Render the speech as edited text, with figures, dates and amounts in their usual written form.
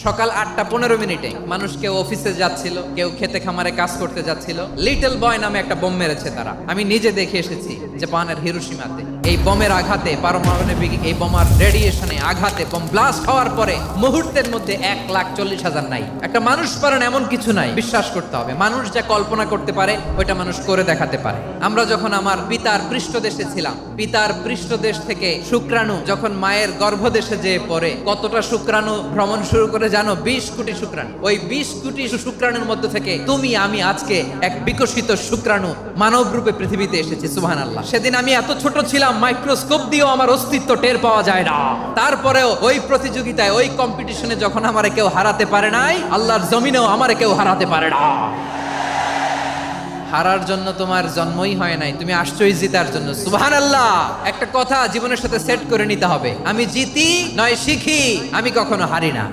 সকাল 8:15 মানুষ কেউ অফিসে যাচ্ছিল, কেউ খেতে খামারে কাজ করতে যাচ্ছিল। লিটল বয় নামে একটা বোম মেরেছে তারা। আমি নিজে দেখে এসেছি জাপানের হিরোশিমাতে। এই বোমের আঘাতে, পারমাণবিক এই বোমার রেডিয়েশনে আঘাতে, বোম ব্লাস্ট হওয়ার পরে মুহূর্তের মধ্যে 1,40,000 নাই। একটা মানুষ পারেন এমন কিছু নাই, বিশ্বাস করতে হবে। মানুষ যা কল্পনা করতে পারে ওইটা মানুষ করে দেখাতে পারে। আমরা যখন আমার পিতার পৃষ্ঠদেশে ছিলাম, পিতার পৃষ্ঠদেশ থেকে শুক্রাণু যখন মায়ের গর্ভদেশে যেয়ে পড়ে, কতটা শুক্রাণু ভ্রমণ শুরু করে জানো? 20 কোটি শুক্রাণু। ওই 20 কোটি শুক্রাণুর মধ্যে থেকে তুমি আমি আজকে এক বিকশিত শুক্রাণু মানব রূপে পৃথিবীতে এসেছি। সুবহানাল্লাহ। সেদিন আমি এত ছোট ছিলাম, মাইক্রোস্কোপ দিয়েও আমার অস্তিত্ব টের পাওয়া যায় না। তারপরেও ওই প্রতিযোগিতায়, ওই কম্পিটিশনে যখন আমারে কেউ হারাতে পারে নাই, আল্লাহর জমিনেও আমারে কেউ হারাতে পারে না। হারার জন্য তোমার জন্মই হয় নাই, তুমি আসছোই জিতার জন্য। সুবহানাল্লাহ। একটা কথা জীবনের সাথে সেট করে নিতে হবে, আমি জিতি নয় শিখি, আমি কখনো হারি না।